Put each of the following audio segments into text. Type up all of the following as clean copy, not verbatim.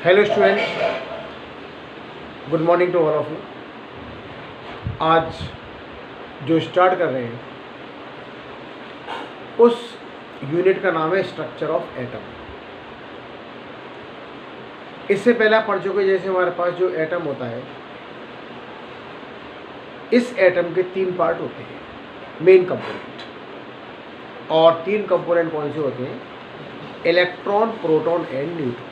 Hello students, good morning to all of you. आज जो start कर रहे हैं उस यूनिट का नाम है स्ट्रक्चर ऑफ एटम। इससे पहले आप पढ़ चुके, जैसे हमारे पास जो एटम होता है, इस एटम के 3 पार्ट होते हैं, मेन कंपोनेंट। और 3 कंपोनेंट कौन से होते हैं? Electron, proton and neutron.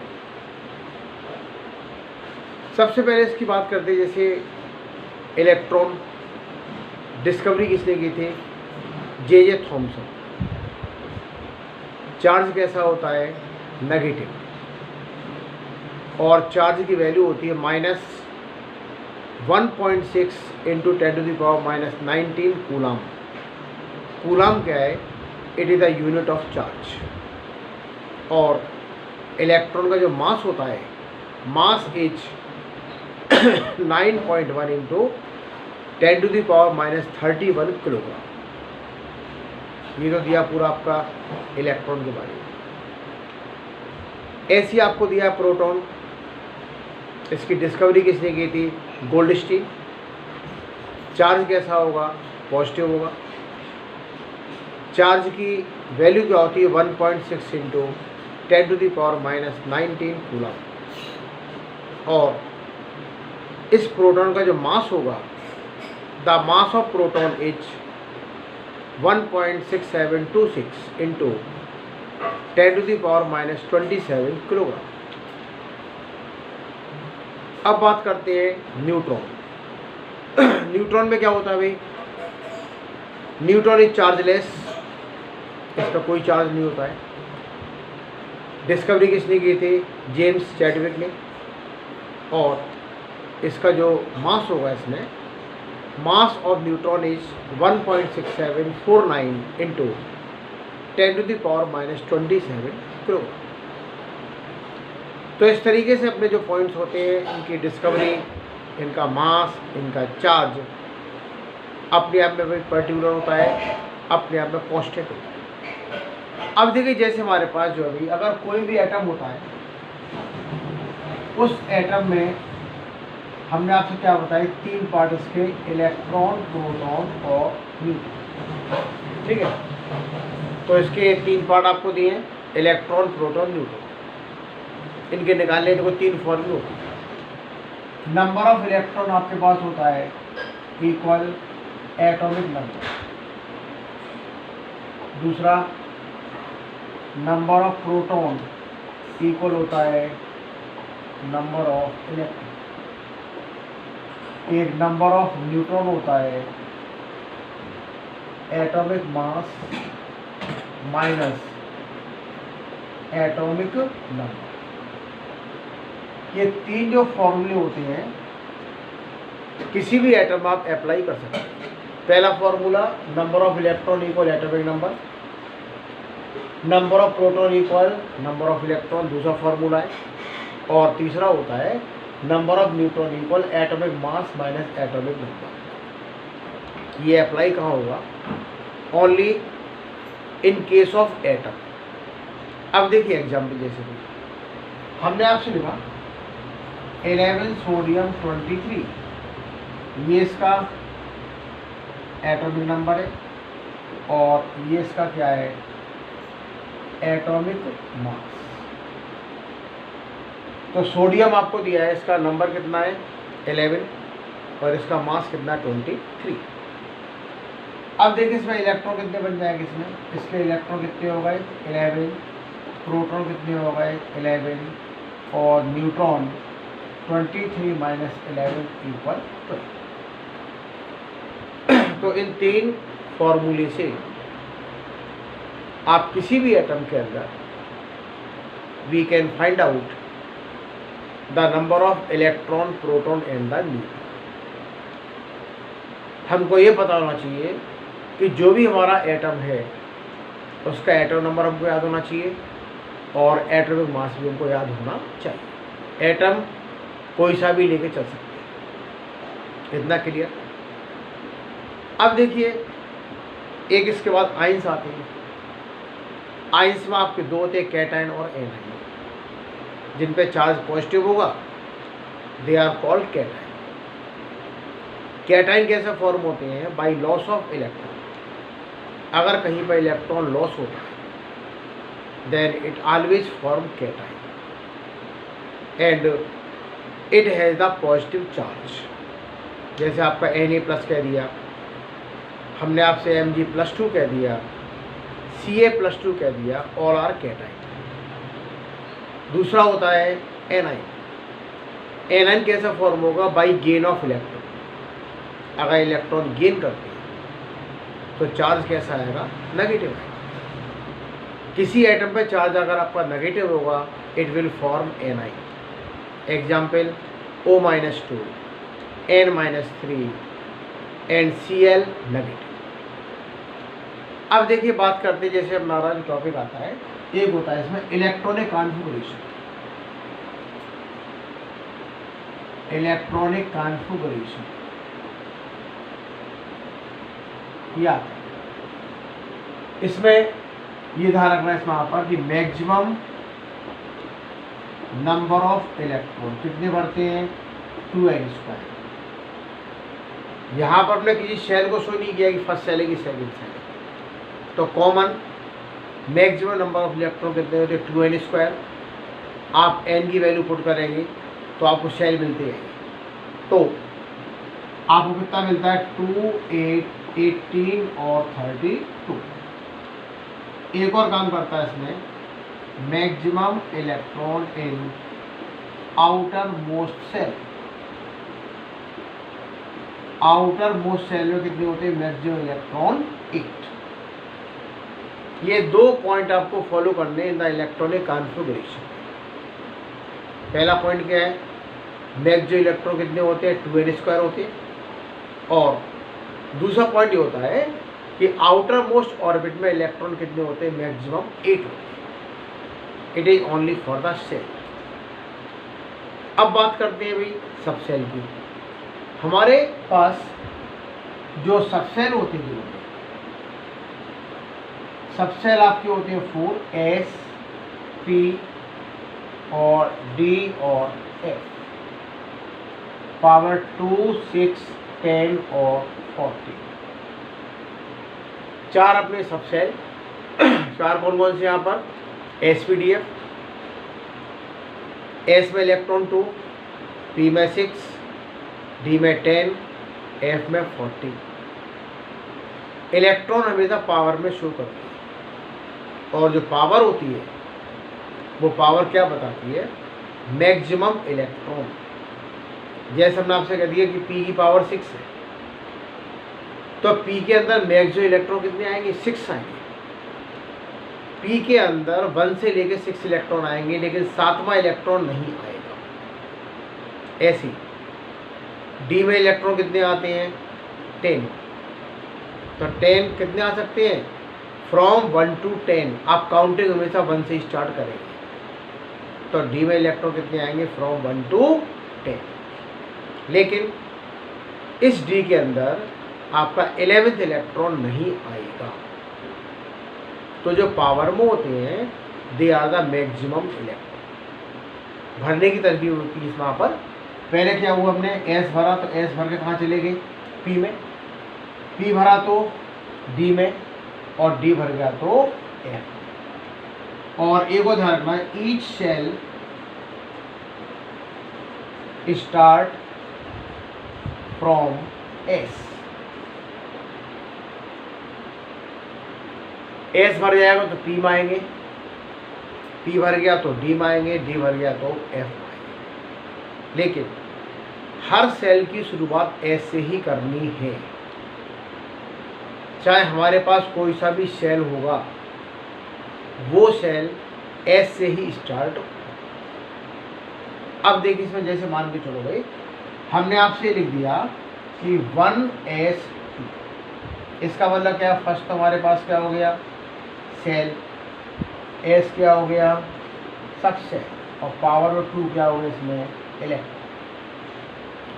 सबसे पहले इसकी बात करते हैं, जैसे इलेक्ट्रॉन डिस्कवरी किसने की थी? J Thomson. चार्ज कैसा होता है? नेगेटिव। और चार्ज की वैल्यू होती है -1.6 इंटू 10⁻⁻19 कूलाम। कूलाम क्या है? It is the unit of charge. और इलेक्ट्रॉन का जो मास होता है, मास इज 9.1 इंटू 10⁻31 किलोग्राम। ये तो दिया पूरा आपका इलेक्ट्रॉन के बारे में। ऐसी आपको दिया प्रोटॉन। इसकी डिस्कवरी किसने की थी? गोल्डस्टीन। चार्ज कैसा होगा? पॉजिटिव होगा। चार्ज की वैल्यू क्या होती है? 1.6 इंटू 10⁻⁻19 कूलाम। और इस प्रोटॉन का जो मास होगा, the mass of proton is 1.6726 into 10⁻⁻27 kilogram. अब बात करते हैं न्यूट्रॉन। न्यूट्रॉन में क्या होता है भाई? न्यूट्रॉन इज चार्जलेस, इसका कोई चार्ज नहीं होता है। डिस्कवरी किसने की थी? जेम्स चैडविक ने। और इसका जो मास होगा, इसमें mass of neutron is 1.6749 into 10⁻⁻27 kilogram. तो इस तरीके से अपने जो पॉइंट्स होते हैं, इनकी डिस्कवरी, इनका मास, इनका चार्ज अपने आप में कोई पर्टिकुलर होता है, अपने आप में कांस्टेंट होता है। अब देखिए, जैसे हमारे पास जो अभी अगर कोई भी एटम होता है, उस एटम में हमने आपसे क्या बताया? 3 पार्ट इसके, इलेक्ट्रॉन, प्रोटॉन और न्यूट्रॉन। ठीक है, तो इसके 3 पार्ट आपको दिए हैं, इलेक्ट्रॉन, प्रोटॉन, न्यूट्रॉन। इनके निकालने को 3 फॉर्मूले होते हैं। नंबर ऑफ इलेक्ट्रॉन आपके पास होता है इक्वल एटॉमिक नंबर। दूसरा, नंबर ऑफ प्रोटॉन इक्वल होता है नंबर ऑफ इलेक्ट्रॉन। एक नंबर ऑफ न्यूट्रॉन होता है atomic mass minus atomic number. ये 3 जो फॉर्मूले होते हैं, किसी भी एटम आप अप्लाई कर सकते हैं। पहला formula, number of electron equal atomic number, number of proton equal number of electron, दूसरा फॉर्मूला है। और तीसरा होता है number of neutron equal atomic mass minus atomic number. ये अप्लाई कहाँ होगा? Only in case of atom. अब देखिए एग्जाम्पल, जैसे कि हमने आपसे लिखा 11 सोडियम 23, ये इसका एटॉमिक नंबर है और ये इसका क्या है? Atomic mass. तो सोडियम आपको दिया है, इसका नंबर कितना है? 11, और इसका मास कितना? 23। अब देखिए इसमें इलेक्ट्रॉन कितने बन जाएंगे? इसके इलेक्ट्रॉन कितने हो गए? 11। प्रोटॉन कितने हो गए? 11। और न्यूट्रॉन 23 माइनस 11 इक्वल 12। तो इन 3 फॉर्मूले से आप किसी भी एटम के अंदर we can find out the number of electron, proton and the neutron. हमको ये पता होना चाहिए कि जो भी हमारा एटम है, उसका एटम नंबर हमको याद होना चाहिए और एटॉमिक मास भी हमको याद होना चाहिए। एटम कोई सा भी लेके चल सकते हैं। इतना क्लियर? अब देखिए, एक इसके बाद आइंस आते हैं। आइंस में आपके 2 होते हैं, कैटायन और एनायन। जिन पे चार्ज पॉजिटिव होगा they are called cation. Cation कैसे फॉर्म होते हैं? By loss of electron. अगर कहीं पर इलेक्ट्रॉन लॉस होता है then it always form cation and it has the positive charge. जैसे आपका Na+ कह दिया, हमने आपसे Mg+2 कह दिया, Ca+2 कह दिया, ऑल आर कैटाइन। दूसरा होता है एनाइन। एनाइन कैसे फॉर्म होगा? By gain of electron. अगर इलेक्ट्रॉन गेन करते हैं तो चार्ज कैसा आएगा? नेगेटिव आएगा। किसी एटम पे चार्ज अगर आपका नेगेटिव होगा it will form A9. Example O-2, N-3 and Cl negative. अब देखिए बात करते हैं, जैसे हमारा जो टॉपिक आता है एक होता है इसमें इलेक्ट्रॉनिक कॉन्फ़िगरेशन। इलेक्ट्रॉनिक कॉन्फ़िगरेशन या इसमें ये ध्यान रखना है इसमें यहाँ पर कि मैक्सिमम नंबर ऑफ इलेक्ट्रॉन कितने बढ़ते हैं? 2n²। यहाँ पर हमने किसी सेल को शो नहीं किया कि फर्स्ट सेल है कि सेकंड सेल है। तो common maximum number of electron कितने होते हैं? 2n²। आप n की वैल्यू पुट करेंगे तो आपको सेल मिलती है। तो आपको कितना मिलता है? 2, 8, 18 और 32। एक और काम करता है इसमें, maximum electron in outer most shell. Outer most shell में कितने होते हैं? Maximum electron 8। ये 2 पॉइंट आपको फॉलो करने इन द इलेक्ट्रॉनिक कॉन्फ़िगरेशन। पहला पॉइंट क्या है? मैक्सिमम इलेक्ट्रॉन कितने होते हैं? 2n² होते हैं। और दूसरा पॉइंट ये होता है कि आउटर मोस्ट ऑर्बिट में इलेक्ट्रॉन कितने होते हैं? मैक्सिमम 8 होते हैं। It is only for the shell. अब बात करते हैं भाई सब सेल की। हमारे पास जो सब सेल होते हैं, सब सेल आपके होते हैं 4, S, P और D और F, पावर 2, 6, 10 और 40। 4 अपने सब सेल। 4 कौन कौन से यहाँ पर? SPDF, S में इलेक्ट्रॉन 2, P में 6, D में 10, F में 40। इलेक्ट्रॉन हमेशा पावर में शो करती है और जो पावर होती है वो पावर क्या बताती है? Maximum electron. जैसे हमने आपसे कह दिया कि P की पावर 6 है तो P के अंदर मैक्सिमम इलेक्ट्रॉन कितने आएंगे? 6 आएंगे। P के अंदर 1 से लेकर 6 इलेक्ट्रॉन आएंगे लेकिन 7वां इलेक्ट्रॉन नहीं आएगा। ऐसी D में इलेक्ट्रॉन कितने आते हैं? 10। तो 10 कितने आ सकते हैं? From 1 to 10। आप काउंटिंग हमेशा 1 से स्टार्ट करेंगे तो D में इलेक्ट्रॉन कितने आएंगे? From 1 to 10। लेकिन इस D के अंदर आपका 11th इलेक्ट्रॉन नहीं आएगा। तो जो पावर में होते हैं they are the maximum electron. भरने की तरकीब होती है इसमें। पर पहले क्या हुआ? हमने S भरा तो S भर के कहाँ चले गए? P में। P भरा तो D में और D भर गया तो F। और एक और ध्यान रखना, each cell start from S। S भर जाएगा तो P में आएंगे, P भर गया तो D में आएंगे, D भर गया तो F में आएंगे। लेकिन हर सेल की शुरुआत S से ही करनी है। चाहे हमारे पास कोई सा भी सेल होगा वो सेल S से ही स्टार्ट हो। अब देखिए इसमें जैसे मान के चलो भाई, हमने आपसे लिख दिया कि 1s2। इसका मतलब क्या? फर्स्ट तो हमारे पास क्या हो गया? सेल। S क्या हो गया? सब सेल। और पावर ऑफ 2 क्या हो गया इसमें? इलेक्ट्रॉन।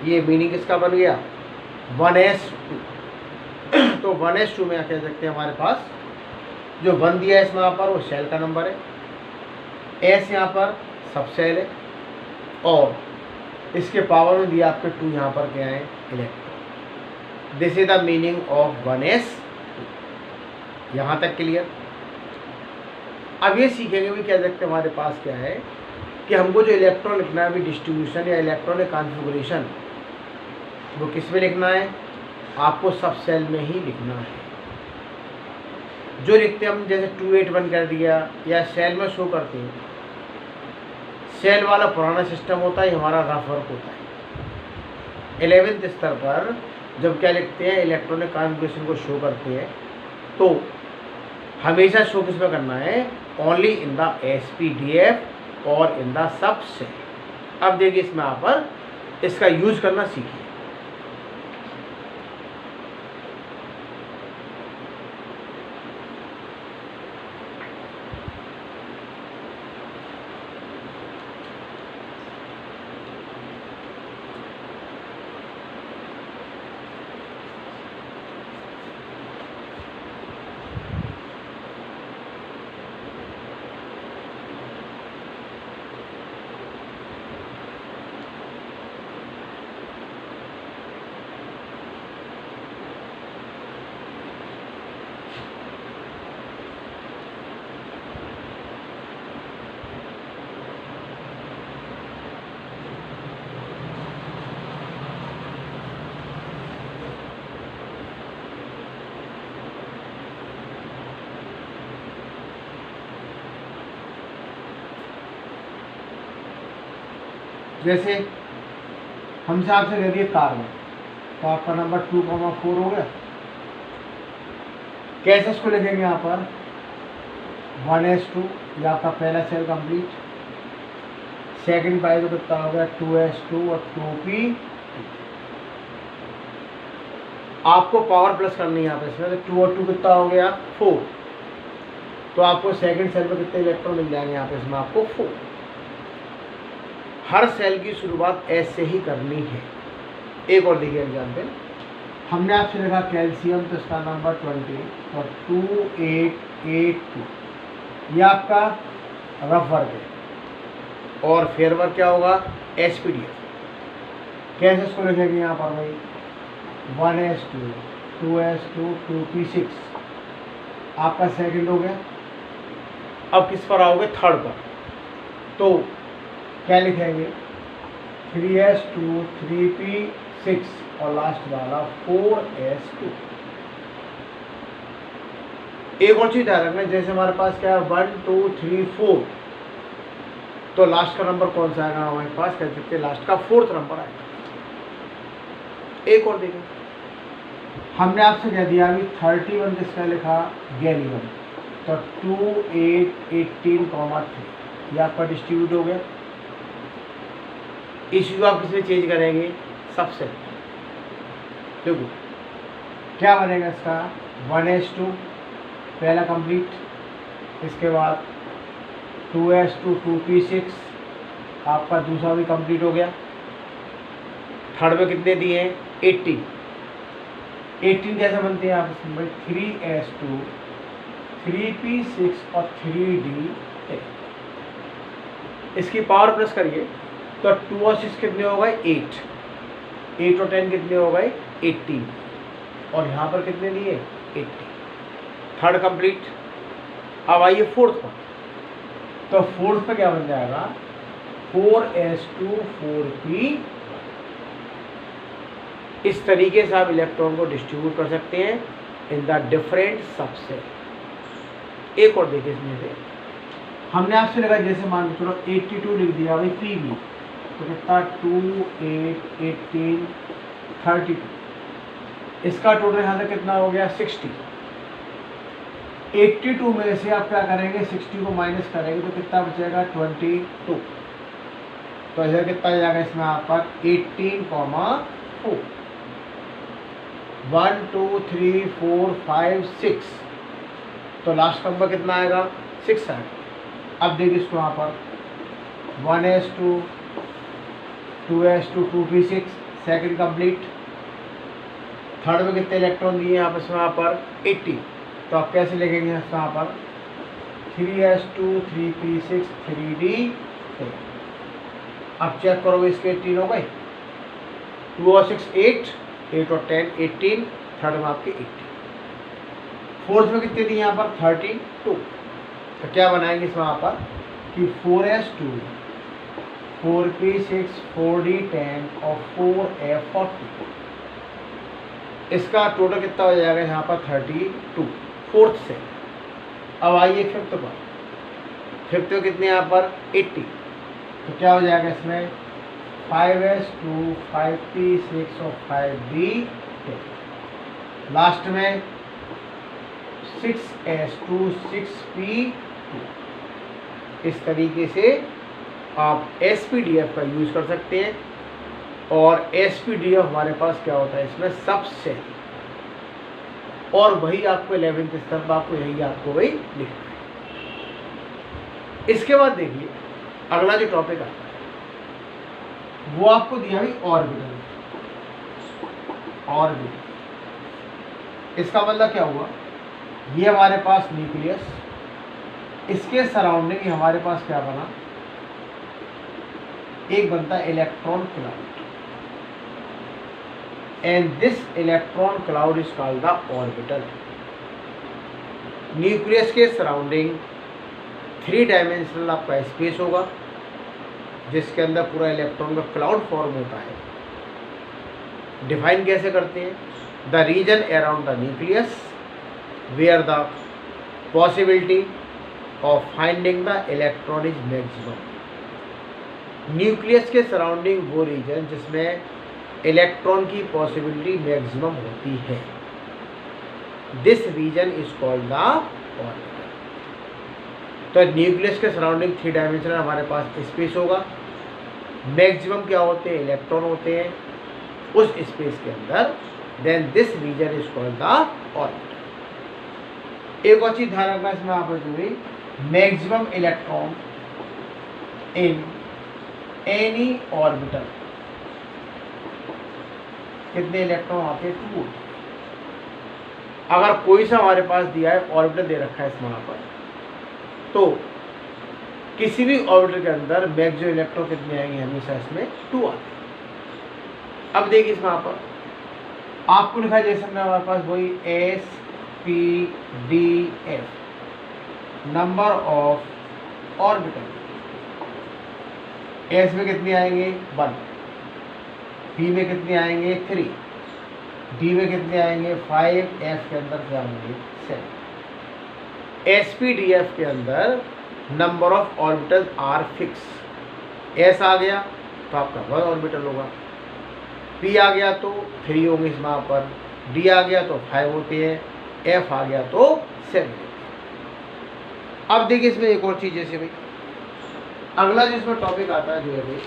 ये मीनिंग किसका बन गया? 1s2। तो 1s2 में कह सकते हैं हमारे पास जो 1 दिया है इसमें यहाँ पर वो सेल का नंबर है, S यहाँ पर सब सेल है, और इसके पावर में दिया आपके 2 यहाँ पर क्या है electron. This is the meaning of 1s। यहाँ तक क्लियर। अब ये सीखेंगे भी क्या देखते हैं हमारे पास क्या है कि हमको जो इलेक्ट्रॉन लिखना है अभी डिस्ट्रीब्यूशन या इलेक्ट्रॉनिक कॉन्फ़िगरेशन वो किस में लिखना है, आपको सब सेल में ही लिखना है। जो लिखते हैं हम जैसे 281 कर दिया या सेल में शो करते हैं, सेल वाला पुराना सिस्टम होता है, हमारा रफ वर्क होता है। 11th स्तर पर जब क्या लिखते हैं इलेक्ट्रॉनिक कॉन्फ़िगरेशन को शो करते हैं तो हमेशा शो किस में करना है, ओनली इन द SPDF और इन द सब सेल। अब देखिए इसमें यहाँ पर इसका यूज करना सीखिए। जैसे हमसे आपसे कह दिए कार्बन, तो आपका नंबर 2,4 हो गया। कैसे इसको लिखेंगे यहाँ पर 1s2, ये आपका पहला सेल कंप्लीट। सेकंड पाई तो कितना हो गया 2s2 और 2p। आपको पावर प्लस करनी है यहाँ पे इसमें, तो 2 और 2 कितना हो गया 4। तो आपको सेकंड सेल में कितने इलेक्ट्रॉन मिल जाएंगे यहाँ पे, इसमें आपको 4। हर सेल की शुरुआत एस से ही करनी है। एक और देखिए एग्जाम्पल, हमने आपसे लिखा कैल्शियम, तो इसका नंबर 20 और 2882, ये आपका रफ वर्क है। और फेयर वर्क क्या होगा SPDF। कैसे इसको लिखेंगे यहाँ पर भाई 1s2 2s2 2p6, आपका सेकंड हो गया। अब किस पर आओगे थर्ड पर, तो क्या लिखेंगे 3s2 3p6 और लास्ट वाला 4s2। एक और चीज ध्यान रखना, जैसे हमारे पास क्या है 1 2 3 4, तो लास्ट का नंबर कौन सा आएगा हमारे पास, कह सकते हैं लास्ट का 4th नंबर आएगा। एक और देखें, हमने आपसे कह दिया अभी 31 किसका लिखा गैलियम, तो 2 8 18, 3, ये आपका डिस्ट्रीब्यूट हो गया। इश्यू आप किसमें चेंज करेंगे सबसे, देखो क्या बनेगा इसका 1s2 पहला कंप्लीट, इसके बाद 2s2 2p6 आपका दूसरा भी कंप्लीट हो गया। थर्ड में कितने दिए हैं 18 कैसे बनते हैं आप इसमें 3s2 3p6 और 3d। इसकी पावर प्लस करिए तो 2 और 6 कितने हो गए 8 और 10 कितने हो गए 18 और यहाँ पर कितने दिए 80। Third complete. अब आइए फोर्थ पर, तो फोर्थ पे क्या बन जाएगा 4s2 4p। इस तरीके से आप इलेक्ट्रॉन को डिस्ट्रीब्यूट कर सकते हैं इन द डिफरेंट सबसेट। एक और देखिए, इसमें से हमने आपसे लगा जैसे मान के चलो 82 लिख दिया भाई pb, तो कितना 2 8 18 32, इसका टोटल यहाँ तक कितना हो गया 60। 82 में से आप क्या करेंगे 60 को माइनस करेंगे तो कितना बचेगा 22, तो इधर कितना जाएगा इसमें आपका 18,4 1 2 3 4 5 6, तो लास्ट नंबर कितना आएगा 6 आएगा। अब देखिए इसको यहाँ पर 1s2 2s2 2p6 second complete. Third में कितने इलेक्ट्रॉन दिए यहाँ पर यहाँ पर 80, तो आप कैसे लिखेंगे यहाँ पर 3s2 3p6 3d। अब चेक करो, इसके 18 हो गए, 2 और 6 8, 8 और 10 18, थर्ड में आपके 18, फोर्थ में कितने दिए यहाँ पर 32। तो क्या बनाएंगे इसमें यहाँ पर कि 4s2 4p6 4d 10 और 4f 40, इसका टोटल कितना हो जाएगा यहाँ पर 32 फोर्थ से। अब आइए फिफ्थ पर, फिफ्थ में कितने यहाँ पर 80, तो क्या हो जाएगा इसमें 5s2 5p6 और 5d 10, लास्ट में 6s2 6p2। इस तरीके से आप SPDF का यूज़ कर सकते हैं, और SPDF हमारे पास क्या होता है इसमें सबसे, और वही आपको 11th स्तर पर आपको यही आपको वही लिखना है। इसके बाद देखिए अगला जो टॉपिक आता है वो आपको दिया है ऑर्बिटल। ऑर्बिटल इसका मतलब क्या हुआ, ये हमारे पास न्यूक्लियस, इसके सराउंडिंग हमारे पास क्या बना, एक बनता है electron cloud, and this electron cloud is called the orbital. Nucleus के सराउंडिंग 3 डायमेंशनल आपका स्पेस होगा, जिसके अंदर पूरा इलेक्ट्रॉन का क्लाउड फॉर्म होता है। डिफाइन कैसे करते हैं, the region around the nucleus where the possibility of finding the electron is maximum. Nucleus के सराउंडिंग वो रीजन जिसमें इलेक्ट्रॉन की पॉसिबिलिटी मैक्सिमम होती है, this region is called the orbital. तो न्यूक्लियस के सराउंडिंग 3 डायमेंशनल हमारे पास स्पेस होगा, मैक्सिमम क्या होते हैं इलेक्ट्रॉन होते हैं उस स्पेस के अंदर, then this region is called the orbital. एक और चीज ध्यान रखना इसमें आप जो maximum electron in any orbital, कितने इलेक्ट्रॉन आते हैं 2। अगर कोई सा हमारे पास दिया है ऑर्बिटल दे रखा है इसमें यहाँ पर, तो किसी भी ऑर्बिटल के अंदर मैक्सिमम इलेक्ट्रॉन कितने आएंगे, हमेशा इसमें 2 आते हैं। अब देखिए इसमें यहाँ पर आपको लिखा है जैसे हमारे पास वही SPDF, number of orbital. S में कितने आएंगे 1, P में कितने आएंगे 3, D में कितने आएंगे 5, F के अंदर क्या आएंगे 7। SPDF के अंदर number of orbital are fix. S आ गया तो आपका 1 ऑर्बिटल होगा, P आ गया तो 3 होंगे इसमें यहाँ पर, D आ गया तो 5 होते हैं, F आ गया तो 7। अब देखिए इसमें एक और चीज़, जैसे भाई अगला जो इसमें टॉपिक आता है जो है भाई,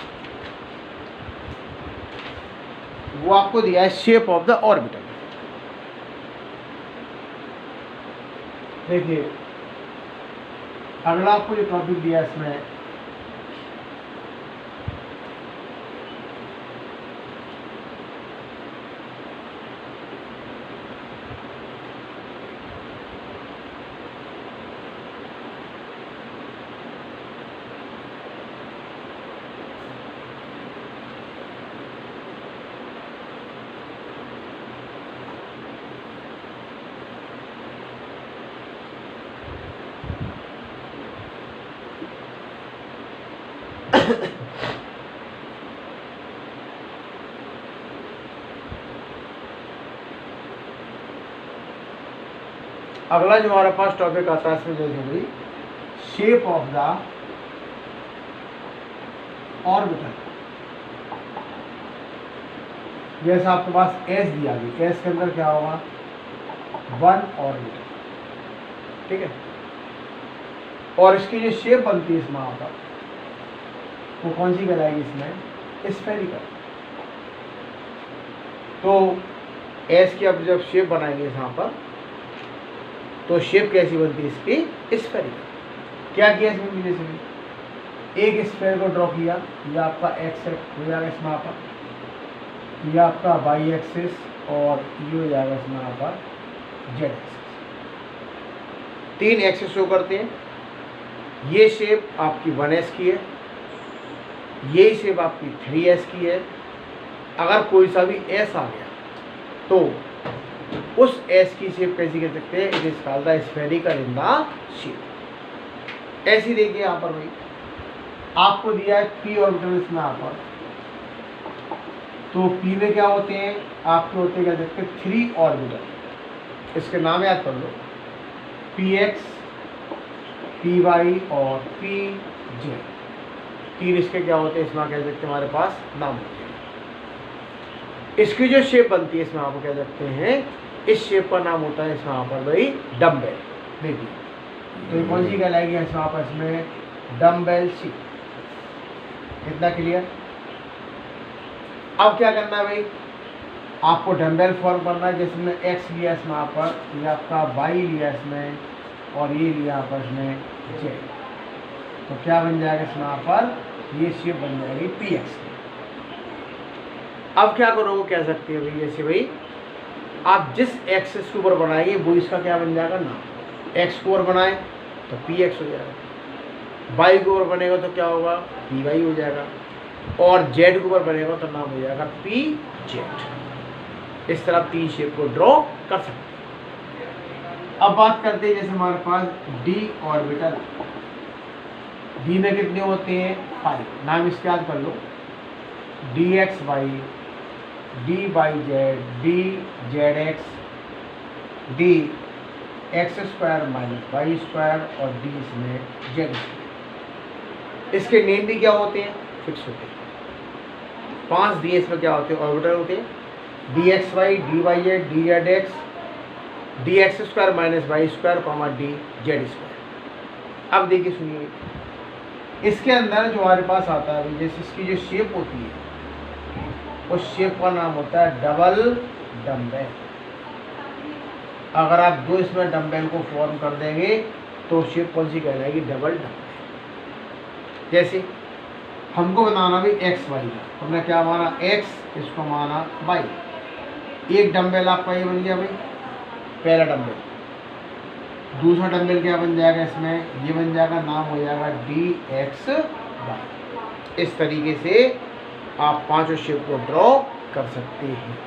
वो आपको दिया है शेप ऑफ द ऑर्बिटल। देखिए अगला आपको जो टॉपिक दिया है इसमें अगला जो हमारे पास टॉपिक आता है इसमें जैसे शेप ऑफ द ऑर्बिटल। जैसे आपके पास S दिया गया, S के अंदर क्या होगा 1 ऑर्बिटल, ठीक है, और इसकी जो शेप बनती है इसमें आता वो कौन सी कहलाएगी इसमें स्फेरिकल। तो S की अब जब शेप बनाएंगे यहाँ पर तो शेप कैसी बनती है इसकी स्फेरिकल। क्या किया इसमें, जैसे एक स्फेयर को ड्रॉ किया, यह आपका एक्स हो जाएगा इसमें यहाँ पर, यह आपका वाई एक्सिस, और ये हो जाएगा इसमें यहाँ पर जेड एक्सिस। 3 एक्सिस शो करते हैं। ये शेप आपकी 1s की है, ये शेप आपकी 3s की है। अगर कोई सा भी s आ गया तो उस s की शेप कैसी कह सकते हैं? It is called the spherical in the shape. ऐसी देखिए यहाँ पर भाई आपको दिया है p ऑर्बिटल इसमें यहाँ पर, तो p में क्या होते हैं आपके? होते क्या देखते हैं? 3 ऑर्बिटल। इसके नाम याद कर लो, px, py और pz। 3 इसके क्या होते हैं इसमें कह सकते हैं हमारे पास नाम होते हैं। इसकी जो शेप बनती है इसमें आपको कह सकते हैं, इस शेप का नाम होता है इसमें यहाँ पर भाई डम्बेल। देखिए तो ये कौन सी कहलाएगी इसमें आपस में? Dumbbell shape. कितना क्लियर? अब क्या करना है भाई? आपको डम्बेल फॉर्म करना है, जिसमें x लिया इसमें यहाँ पर, ये आपका y लिया इसमें और ये लिया आपस में z। तो क्या बन जाएगा इसमें यहाँ पर? ये शेप बन जाएगी px की। अब क्या करोगे? कह सकते हैं भाई जैसे भाई आप जिस एक्सिस के ऊपर बनाएंगे वो इसका क्या बन जाएगा? नाम। x के ऊपर बनाए तो px हो जाएगा, y के ऊपर बनेगा तो क्या होगा? py हो जाएगा, और z के ऊपर बनेगा तो नाम हो जाएगा pz। इस तरह 3 शेप को ड्रॉ कर सकते हैं। अब बात करते हैं जैसे हमारे पास d ऑर्बिटल, d में कितने होते हैं? 5। नाम इसके याद कर लो, dxy, dyz, dzx, dx² minus y² और d इसमें z। इसके नेम भी क्या होते हैं? फिक्स होते हैं। 5 दिए इसमें क्या होते हैं? ऑर्बिटल होते हैं, dxy, dyz, dzx, dx² minus y² dz²। अब देखिए सुनिए, इसके अंदर जो हमारे पास आता है जैसे इसकी जो शेप होती है उस शेप का नाम होता है डबल डम्बेल। अगर आप 2 इसमें डम्बेल को फॉर्म कर देंगे तो शेप कौन सी कहलाएगी? Double dumbbell. जैसे हमको बनाना भी एक्स वाई का, हमने क्या माना? x, इसको माना y। एक डम्बेल आपका ये बन गया भाई पहला डम्बेल। दूसरा डम्बेल क्या बन जाएगा इसमें? ये बन जाएगा, नाम हो जाएगा dxy। इस तरीके से आप 5 शेप को ड्रॉ कर सकते हैं।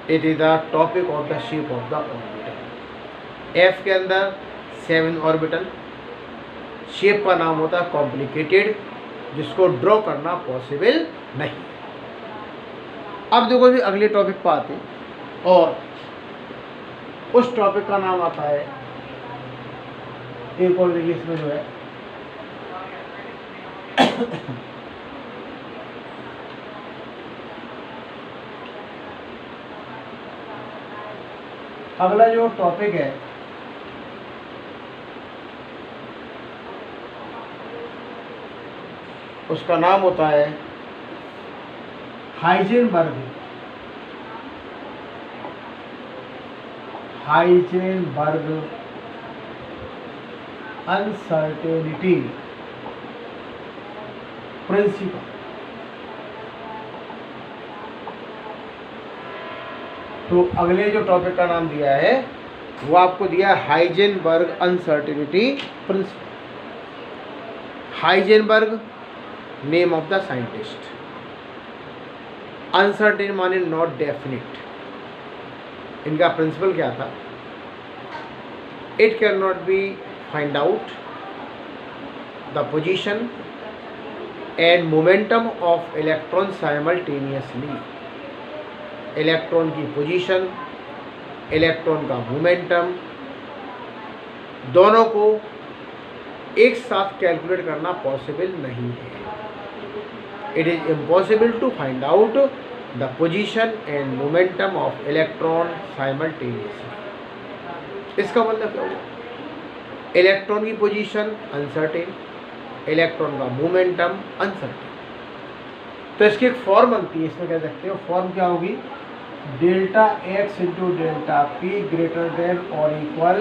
It is the topic of the shape of the orbital. f के अंदर 7 ऑर्बिटल, शेप का नाम होता है कॉम्प्लिकेटेड, जिसको ड्रॉ करना पॉसिबल नहीं। अब देखो भी अगले टॉपिक पर आते हैं, और उस टॉपिक का नाम आता है एक और देखिए इसमें जो है अगला जो टॉपिक है उसका नाम होता है हाइजेनबर्ग अनसर्टेनिटी प्रिंसिपल। तो अगले जो टॉपिक का नाम दिया है वो आपको दिया है Heisenberg uncertainty principle. Heisenberg name of the scientist, uncertain माने नॉट डेफिनिट। इनका प्रिंसिपल क्या था? It can not be find out the position and momentum of electron simultaneously. Electron की पोजीशन, इलेक्ट्रॉन का मोमेंटम, दोनों को एक साथ कैलकुलेट करना पॉसिबल नहीं है। It is impossible to find out the position and momentum of electron simultaneously. इसका मतलब क्या हुआ? इलेक्ट्रॉन की पोजीशन अनसर्टेन, इलेक्ट्रॉन का मोमेंटम अनसर्टेन। तो इसकी एक फॉर्म बनती है, इसमें कह सकते हो फॉर्म क्या होगी? Delta x into delta P greater than और इक्वल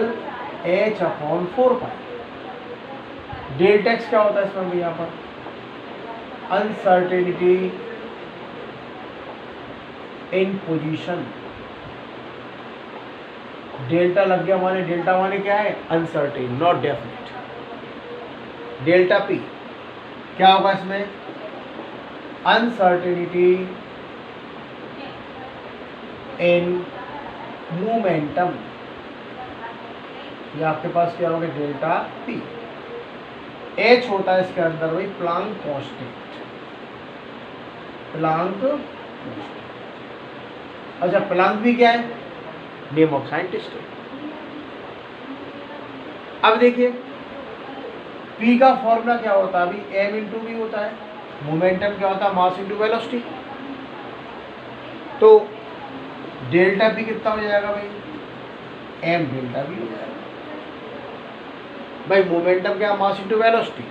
h/4 पाई। डेल्टा एक्स क्या होता है इसमें भी? यहाँ पर अनसर्टेनिटी इन पोजीशन। डेल्टा लग गया माने, डेल्टा माने क्या है? Uncertain, not definite. Delta P क्या होगा इसमें, अनसर्टेनिटी इन मोमेंटम, ये आपके पास क्या होगा, डेल्टा पी। एच होता है इसके अंदर वही प्लांक कांस्टेंट, प्लांक कांस्टेंट। अच्छा, प्लांक भी क्या है, नेम ऑफ साइंटिस्ट है। अब देखिए P का फॉर्मूला क्या होता है, अभी m इंटू वी होता है, मोमेंटम क्या होता है, मास इंटू वेलोसिटी। तो डेल्टा P कितना हो जाएगा भाई, m डेल्टा V हो जाएगा। भाई मोमेंटम क्या, मास इंटू वेलोसिटी,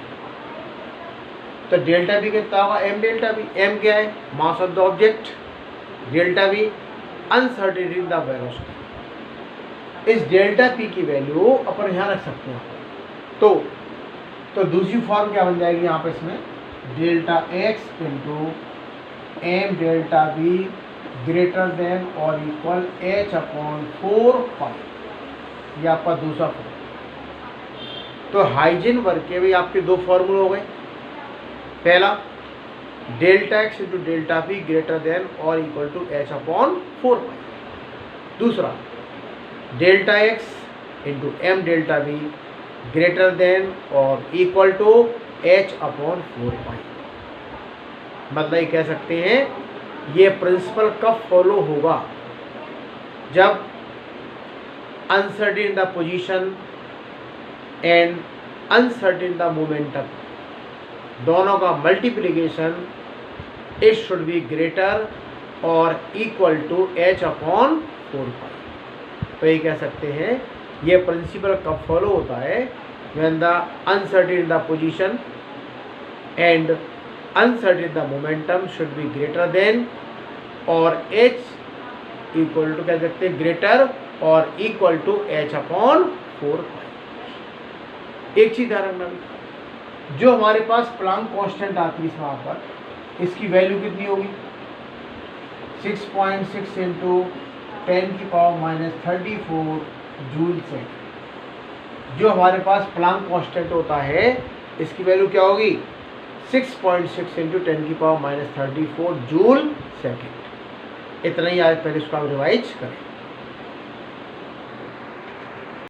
तो डेल्टा V कितना होगा, m डेल्टा V। m क्या है, mass of the object, delta V uncertainty in the velocity. इस डेल्टा P की वैल्यू अपन यहाँ रख सकते हैं। तो दूसरी फॉर्म क्या बन जाएगी यहाँ पे इसमें, delta x into M delta V greater than और इक्वल h अपॉन 4 ये आपका दूसरा फॉर्म। तो हाइजेनबर्ग के भी आपके दो फॉर्मूले हो गए। पहला delta x into delta V greater than और इक्वल टू h अपॉन 4। दूसरा delta x into M delta V greater than और इक्वल टू h अपॉन 4। मतलब ये कह सकते हैं ये प्रिंसिपल कब फॉलो होगा, जब uncertain the position and uncertain the momentum दोनों का multiplication it should be greater और इक्वल टू h अपॉन 4। तो ये कह सकते हैं ये प्रिंसिपल कब फॉलो होता है, when the uncertain the position and uncertain the momentum should be greater than और h इक्वल टू कह सकते हैं ग्रेटर और इक्वल टू h अपॉन 4। एक चीज ध्यान रखना, जो हमारे पास प्लांक कांस्टेंट आती है इसमें पर, इसकी वैल्यू कितनी होगी, 6.6 इंटू 10⁻³ जूल सेकेंड। जो हमारे पास प्लांक कांस्टेंट होता है इसकी वैल्यू क्या होगी, 6.6 इंटू 10⁻³ जूल सेकेंड। इतना ही आज पहले इसको आप रिवाइज करें।